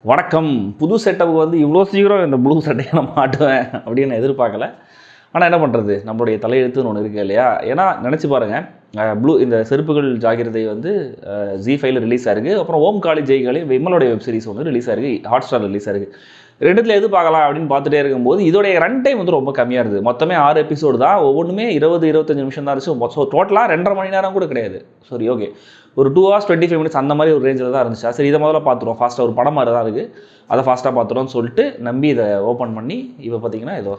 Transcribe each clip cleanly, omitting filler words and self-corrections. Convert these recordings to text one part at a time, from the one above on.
வணக்கம். புது செட்டப்புக்கு வந்து இவ்வளோ சீக்கிரம் இந்த ப்ளூ சட்டையை நான் மாட்டுவேன் அப்படின்னு நான் எதிர்பார்க்கல. ஆனால் என்ன பண்ணுறது, நம்மளுடைய தலையெழுத்துன்னு ஒன்று இருக்குது இல்லையா? ஏன்னா நினச்சி பாருங்கள், இந்த செருப்புகள் ஜாகிரதை வந்து ஜி5ல ரிலீஸ் ஆயிருக்கு. அப்புறம் ஓம் காளி ஜெய்காளி விமலோடைய வெப் சீரிஸ் வந்து ரிலீஸ் ஆயிருக்கு, ஹாட்ஸ்டார் ரிலீஸ் ஆயிருக்கு. ரெண்டுத்தில் எது பார்க்கலாம் அப்படின்னு பார்த்துட்டே இருக்கும்போது இதோடைய ரன் டைம் வந்து ரொம்ப கம்மியாக இருக்குது. மொத்தமே 6 எபிசோடு தான், ஒவ்வொன்றுமே 20-25 நிமிஷம் தான் இருந்துச்சு. ஸோ டோட்டலாக 2.5 மணி நேரம் கூட கிடையாது. சரி, ஓகே, ஒரு 2 hours 25 minutes அந்த மாதிரி ஒரு ரேஞ்சில் தான் இருந்துச்சு. சரி, இதை முதல்ல பார்த்துருவோம், ஃபாஸ்ட்டாக ஒரு படம் மாதிரி தான் இருக்குது, அதை ஃபாஸ்ட்டாக பார்த்துருவோம்னு சொல்லிட்டு நம்பி இதை ஓப்பன் பண்ணி இப்போ பார்த்தீங்கன்னா ஏதோ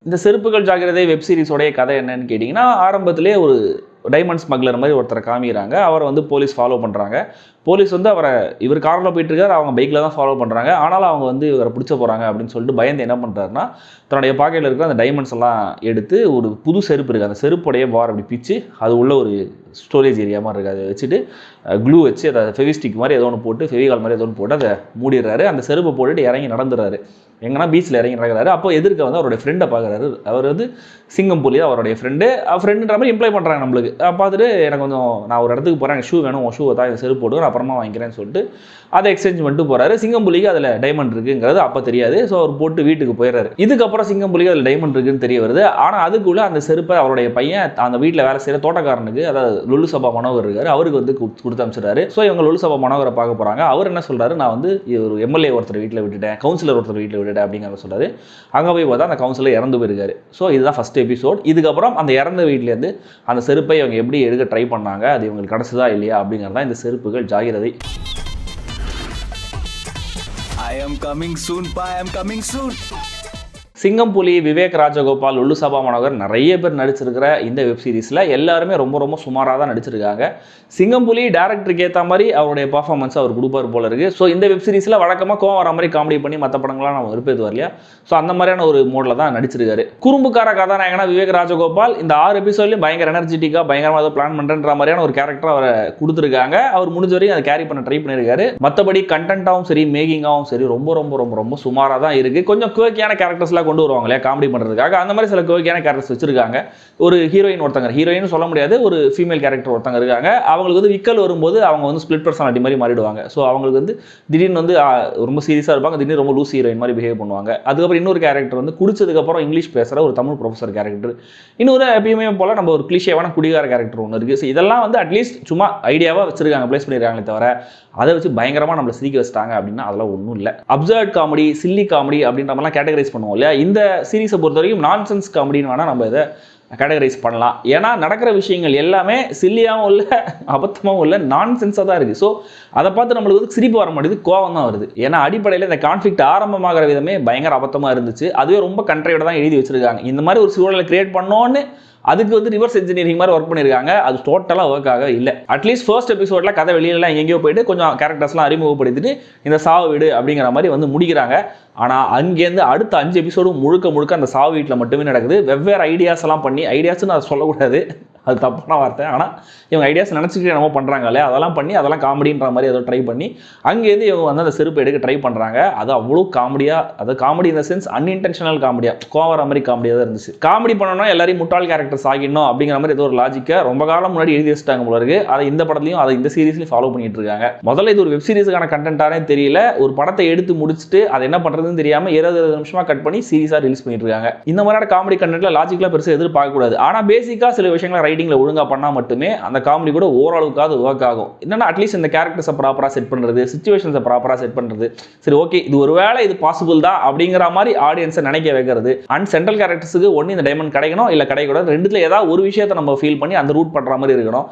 இந்த செருப்புகள் ஜாகிரதை வெப் சீரிஸோடைய கதை என்னன்னு கேட்டிங்கன்னா, ஆரம்பத்திலே ஒரு டைமண்ட் ஸ்மக்லர் மாதிரி ஒருத்தரை காமிக்கிறாங்க. அவரை வந்து போலீஸ் ஃபாலோ பண்ணுறாங்க. போலீஸ் வந்து இவர் காரில் போயிட்டுருக்கார், அவங்க பைக்கில் தான் ஃபாலோ பண்ணுறாங்க. ஆனாலும் அவங்க வந்து இவரை பிடிச்ச போகிறாங்க அப்படின்னு சொல்லிட்டு பயந்து என்ன பண்ணுறாருன்னா, தன்னுடைய பாக்கெட்டில் இருக்கிற அந்த டைமண்ட்ஸ் எல்லாம் எடுத்து ஒரு புது செருப்பு இருக்குது, அந்த செருப்புடைய பார் அப்படி பிச்சு அது உள்ள ஒரு ஸ்டோரேஜ் ஏரியா மாதிரி இருக்குது, அதை வச்சுட்டு க்ளூ வச்சு அதை ஃபெவிஸ்டிக் மாதிரி ஏதோ ஒன்று போட்டு, ஃபெவிகால் மாதிரி ஏதோ ஒன்று போட்டு அதை மூடிடுறாரு. அந்த செருப்பை போட்டுட்டு இறங்கி நடந்துடுறாரு. எங்கன்னா பீச்சில் இறங்கி நடக்கிறாரு. அப்போ எதிர்க்க வந்து அவருடைய ஃப்ரெண்டை பார்க்குறாரு. அவர் வந்து சிங்கம் புலி அவருடைய ஃப்ரெண்டுன்ற மாதிரி இம்ப்ளை பண்ணுறாங்க நம்மளுக்கு. பார்த்துட்டு எனக்கு கொஞ்சம் நான் ஒரு இடத்துக்கு போகிறேன், எனக்கு ஷூ வேணும், உன் ஷூவை தான் இந்த செருப்பு போட்டு அப்புறமா வாங்கிக்கிறேன்னு சொல்லிட்டு அதை எக்ஸ்சேஞ்ச் பண்ணிட்டு போகிறாரு. சிங்கம் புலிக்கு அதில் டைமண்ட் இருக்குங்கிறது அப்போ தெரியாது. ஸோ அவர் போட்டு வீட்டுக்கு போயிடுறாரு. இதுக்கப்புறம் சிங்கம் புலிக்கு அதில் டைமண்ட் இருக்குன்னு தெரிய வருது. ஆனால் அதுக்குள்ளே அந்த செருப்பை அவருடைய பையன் அந்த வீட்டில் வேலை செய்கிற தோட்டக்காரனுக்கு, அதாவது லுலு சபா மனோகர் இருக்காரு, அவருக்கு வந்து கொடுத்து அனுப்பிச்சிடுறாரு. ஸோ இவங்க லுலு சபா மனோகரை பார்க்க போகிறாங்க. அவர் என்ன சொல்கிறாரு, நான் வந்து ஒரு எம்எல்ஏ ஒருத்தர் வீட்டில் விட்டுட்டேன், கவுன்சிலர் ஒருத்தர் வீட்டில் விட்டுட்டேன் அப்படிங்கிற சொல்கிறாரு. அங்கே போய் பார்த்தா அந்த கவுன்சிலர் இறந்து போயிருக்காரு. ஸோ இதுதான் ஃபஸ்ட் எபிசோட். இதுக்கப்புறம் அந்த இறந்த வீட்டிலேருந்து அந்த செருப்பை அவங்க எப்படி எடுக்க ட்ரை பண்ணாங்க, அது இவங்களுக்கு கிடச்சதா இல்லையா அப்படிங்கிறது தான் இந்த செருப்புகள் ஜாகிரதை. I am coming soon, pa, I am coming soon. சிங்கம் புலி, விவேக் ராஜகோபால், லுலு சபா மனோகர் நிறைய பேர் நடிச்சிருக்கிற இந்த வெப் சீரிஸில் எல்லாருமே ரொம்ப ரொம்ப சுமாராக தான் நடிச்சிருக்காங்க. சிங்கம் புலி டேரக்டருக்கு ஏற்ற மாதிரி அவருடைய பர்ஃபார்மன்ஸ் அவர் கொடுப்பார் போல இருக்குது. ஸோ இந்த வெப் சீரிஸில் வழக்கமாக கோவம் வர மாதிரி காமெடி பண்ணி மற்ற படங்கள்லாம் நம்ம விருப்பது வரலையா, ஸோ அந்த மாதிரியான ஒரு மோடில் தான் நடிச்சிருக்காரு. குறும்புக்கார கதாநாயகனா விவேக் ராஜகோபால் இந்த 6 எபிசோட்லையும் பயங்கர எனர்ஜெட்டிக்காக பயங்கரமாக ஏதோ பிளான் பண்ணுறன்ற மாதிரியான ஒரு கேரக்டர் அவரை கொடுத்துருக்காங்க. அவர் முடிஞ்ச வரையும் அதை கேரி பண்ண ட்ரை பண்ணியிருக்காரு. மற்றபடி கண்டென்ட்டாகவும் சரி, மேக்கிங்காகவும் சரி ரொம்ப ரொம்ப ரொம்ப ரொம்ப சுமாராக தான் இருக்குது. கொஞ்சம் குவக்கியான கேரக்டர்ஸ்லாம் கொண்டு வருவாங்க இல்லையா காமெடி பண்ணுறதுக்காக, அந்த மாதிரி சில குவக்கியான கேரக்டர்ஸ் வச்சிருக்காங்க. ஒரு ஹீரோயின் ஒருத்தங்க, ஹீரோயின் சொல்ல முடியாது, ஒரு ஃபீமேல் கேரக்டர் ஒருத்தங்க இருக்காங்க. அவங்களுக்கு வந்து விக்கல் வரும்போது அவங்க வந்து ஸ்பிளிட் பர்சனாலிட்டி மாதிரி மாறிடுவாங்க. ஸோ அவங்களுக்கு வந்து திடீர்னு வந்து ரொம்ப சீரியஸாக இருப்பாங்க, திடீர்னு ரொம்ப லூஸ் ஹீரோயின் மாதிரி பிஹேவ் பண்ணுவாங்க. அதுக்கப்புறம் இன்னொரு கேரக்டர் வந்து குடிச்சதுக்கப்புறம் இங்கிலீஷ் பேசுகிற ஒரு தமிழ் ப்ரொஃபஸர் கேரக்டர். இன்னொரு எப்பயுமே போல் நம்ம ஒரு கிளிஷேவான குடிகார கேரக்டர் ஒன்று இருக்குது. ஸோ இதெல்லாம் வந்து அட்லீஸ்ட் சும்மா ஐடியாவாக வச்சிருக்காங்க, பிளேஸ் பண்ணியிருக்காங்களே தவிர அதை வச்சு பயங்கரமாக நம்மளை சிரிக்க வச்சிட்டாங்க அப்படின்னா அதெல்லாம் ஒன்றும் இல்லை. அப்சர்ட் காமெடி, சில்லி காமெடி அப்படின்ற மாதிரிலாம் கேட்டகரைஸ் பண்ணுவோம் இல்லையா. இந்த சீரீஸை பொறுத்த வரைக்கும் நான்சென்ஸ் காமெடின்னு வேணால் நம்ம இதை கேட்டகரைஸ் பண்ணலாம். ஏன்னா நடக்கிற விஷயங்கள் எல்லாமே சில்லியாகவும் இல்லை, அபத்தமாகவும் இல்லை, நான்சென்ஸாக தான் இருக்குது. ஸோ அதை பார்த்து நம்மளுக்கு வந்து சிரிப்பு வர மாட்டேங்குது, கோவம் தான் வருது. ஏன்னா அடிப்படையில் இந்த கான்ஃப்ளிக்ட் ஆரம்பமாகிற விதமே பயங்கர அபத்தமாக இருந்துச்சு. அதுவே ரொம்ப கண்ட்ரையோட தான் எழுதி வச்சிருக்காங்க. இந்த மாதிரி ஒரு சூழலை கிரியேட் பண்ணோன்னு அதுக்கு வந்து ரிவர்ஸ் இன்ஜினியரிங் மாதிரி ஒர்க் பண்ணியிருக்காங்க. அது டோட்டலாக ஒர்க் ஆக இல்லை. அட்லீஸ்ட் ஃபர்ஸ்ட் எபிசோடில் கதை வெளியிலலாம் எங்கேயோ போயிட்டு கொஞ்சம் கேரக்டர்ஸ்லாம் அறிமுகப்படுத்திட்டு இந்த சாவு வீடு அப்படிங்கிற மாதிரி வந்து முடிக்கிறாங்க. ஆனால் அங்கேருந்து அடுத்த 5 எபிசோடு முழுக்க அந்த சாவு வீட்டில் மட்டுமே நடக்குது. வெவ்வேறு ஐடியாஸ் எல்லாம் பண்ணி, ஐடியாஸ்ன்னு அதை சொல்லக்கூடாது, அது தப்பான வார்த்தை, ஆனால் இவங்க ஐடியாஸ் நினச்சிக்கிட்டு என்னமோ பண்ணுறாங்க இல்லையா, அதெல்லாம் பண்ணி அதெல்லாம் காமெடின்ற மாதிரி ஏதோ ட்ரை பண்ணி அங்கேருந்து இவங்க வந்து அந்த செருப்பு எடுக்க ட்ரை பண்ணுறாங்க. அது அவ்வளோ காமெடியாக, அது காமெடி இந்த சென்ஸ் அன்இன்டென்ஷனல் காமெடியாக, கோவர மாதிரி காமெடியாக தான் இருந்துச்சு. காமெடி பண்ணணும்னா எல்லாரையும் முட்டாள் கேரக்டர்ஸ் ஆகிடணும் அப்படிங்கிற மாதிரி ஏதோ ஒரு லாஜிக்கை ரொம்ப காலம் முன்னாடி எழுதி வச்சுட்டாங்க போல இருக்கு. அதை இந்த படத்துலையும் அதை இந்த சீரீஸ்லையும் ஃபாலோ பண்ணிட்டு இருக்காங்க. முதல்ல இது ஒரு வெப் சீரிஸுக்கான கண்டென்ட்டானே தெரியல. ஒரு படத்தை எடுத்து முடிச்சுட்டு அதை என்ன பண்ணுறதுன்னு தெரியாமல் 20 நிமிஷமாக கட் பண்ணி சீரிஸாக ரிலீஸ் பண்ணிட்டு இருக்காங்க. இந்த மாதிரியான காமெடி கண்டென்ட்ல லாஜிக்கலாக பெருசாக எதிர்பார்க்கக்கூடாது. ஆனால் பேசிக்காக சில விஷயங்களை ரைட்டிங்கில் ஒழுங்காக பண்ணால் மட்டுமே அந்த காமெடி கூட ஓரளவுக்காவது ஒர்க் ஆகும். என்னன்னா அட்லீஸ்ட் இந்த கேரக்டர்ஸை ப்ராப்பராக செட் பண்ணுறது, சிச்சுவேஷன்ஸை ப்ராப்பராக செட் பண்ணுறது, சரி ஓகே இது ஒரு வேளை இது பாசிபிள் தான் அப்படிங்கிற மாதிரி ஆடியன்ஸை நினைக்க வைக்கிறது. அண்ட் சென்ட்ரல் கேரக்டர்ஸுக்கு ஒன்று இந்த டைமண்ட் கிடைக்கணும், இல்லை கிடைக்கூடாது, ரெண்டுத்துல ஏதாவது ஒரு விஷயத்தை நம்ம ஃபீல் பண்ணி அந்த ரூட் பண்ணுற மாதிரி இருக்கணும்.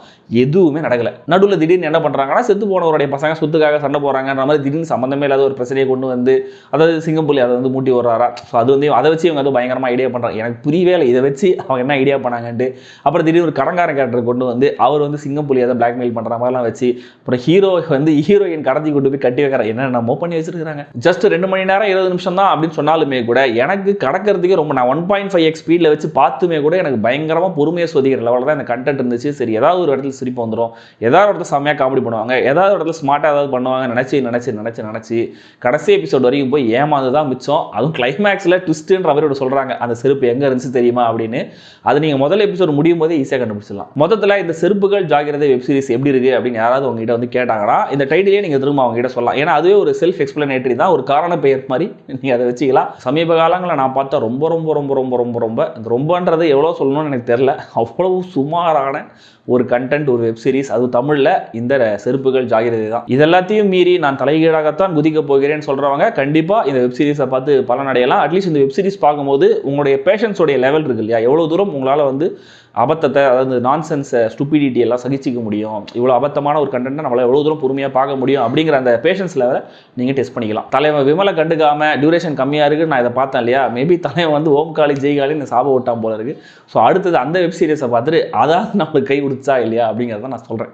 எதுவுமே நடக்கலை. நடுவில் திடீர்னு என்ன பண்ணுறாங்கன்னா, செத்து போனவருடைய பசங்க சொத்துக்காக சண்டை போகிறாங்கன்ற மாதிரி திடீர்னு சம்மந்தமே இல்லாத ஒரு பிரச்சனையை கொண்டு வந்து, அதாவது சிங்கம் புலி அதை வந்து மூட்டி வர்றாரா, ஸோ அது வந்து அதை வச்சு இவங்க வந்து பயங்கரமாக ஐடியா பண்ணுறாங்க. எனக்கு புரியவே இல்லை இதை வச்சு அவங்க என்ன ஐடியா பண்ணாங்கன்ட்டு. அப்புறம் திடீர்னு ஒரு கடங்காரன் கேரக்டர் கொண்டு வந்து அவர் வந்து சிங்கம் புலியை அதை பிளாக்மெயில் பண்ணுற மாதிரிலாம் வச்சு அப்புறம் ஹீரோ வந்து ஹீரோயின் கடத்தி கொண்டு போய் கட்டி வைக்கிற என்னென்னமோ பண்ணி வச்சிருக்காங்க. ஜஸ்ட் 2 மணி நேரம் 20 நிமிஷம் தான் அப்படின்னு சொன்னாலுமே கூட எனக்கு கடக்கிறதுக்கே ரொம்ப நான் 1.5x ஸ்பீடில் வச்சு பார்த்துமே கூட எனக்கு பயங்கரமாக பொறுமையை சோதிக்கிற லெவலில் தான் இந்த கண்டென்ட் இருந்துச்சு. சரி, ஏதாவது ஒரு இடத்துல சிரிப்பு வந்துடும், ஏதாவது ஒரு இடத்துல செம்மையாக காமெடி பண்ணுவாங்க, ஏதாவது ஒரு இடத்துல ஸ்மார்ட்டாக ஏதாவது பண்ணுவாங்க நினச்சி கடைசி எபிசோட் வரைக்கும் போய் ஏமாந்து தான் மிச்சம். அதுவும் கிளைமேக்ஸில் ட்விஸ்ட்டுன்ற மாதிரி சொல்கிறாங்க அந்த செருப்பு எங்கே இருந்துச்சு தெரியுமா அப்படின்னு. அது நீங்கள் முதல் எபிசோட் முடியும் போதே ஈஸியாக கண்டுபிடிச்சிடலாம். மொத்தத்தில் இந்த செருப்புகள் ஜாகிரதை வெப் சீரிஸ் எப்படி இருக்குது அப்படின்னு யாராவது உங்ககிட்ட வந்து கேட்டாங்கன்னா இந்த டைட்டிலே நீங்கள் திரும்ப அவங்க கிட்ட சொல்லலாம். ஏன்னா அதுவே ஒரு செல்ஃப் எக்ஸ்பிளனேட்டரி தான், ஒரு காரண பெயர் மாதிரி நீங்கள் அதை வச்சுக்கலாம். சமீப காலங்களில் நான் பார்த்தா ரொம்ப ரொம்ப ரொம்ப ரொம்ப ரொம்ப ரொம்ப ரொம்பன்றது எவ்வளோ சொல்லணும்னு எனக்கு தெரில, அவ்வளவு சுமாரான ஒரு கண்டென்ட், ஒரு வெப் சீரிஸ், அது தமிழில் இந்த செருப்புகள் ஜாகிரதை தான். இதெல்லாத்தையும் மீறி நான் தலைகீழாகத்தான் குதிக்க போகிறேன்னு சொல்கிறவங்க கண்டிப்பாக இந்த வெப் சீரிஸை பார்த்து பலனடையலாம். அட்லீஸ்ட் இந்த வெப் சீரிஸ் பார்க்கும்போது உங்களுடைய பேஷன்ஸோடைய லெவல் இருக்கு இல்லையா, எவ்வளோ தூரம் உங்களால் வந்து அபத்தத்தை, அதாவது நான்சென்ஸை, ஸ்டூபிடிட்டி எல்லாம் சகிச்சிக்க முடியும், இவ்வளோ அபத்தமான ஒரு கண்டென்ட்டை நம்மளால் எவ்வளோ தூரம் பொறுமையாக பார்க்க முடியும் அப்படிங்கிற அந்த பேஷன்ஸ் லெவலை நீங்கள் டெஸ்ட் பண்ணிக்கலாம். தலைவன் விமலை கண்டுக்காமல் டியூரேஷன் கம்மியாக இருக்குது நான் இதை பார்த்தேன் இல்லையா, மேபி தலைவன் வந்து ஓம் காளி ஜெய் காளின்னு சாப ஓட்டான் போல இருக்குது. ஸோ அடுத்தது அந்த வெப் சீரிஸை பார்த்துட்டு அதாவது நம்மளுக்கு கை கொடுத்தா இல்லையா அப்படிங்கிறத நான் சொல்கிறேன்.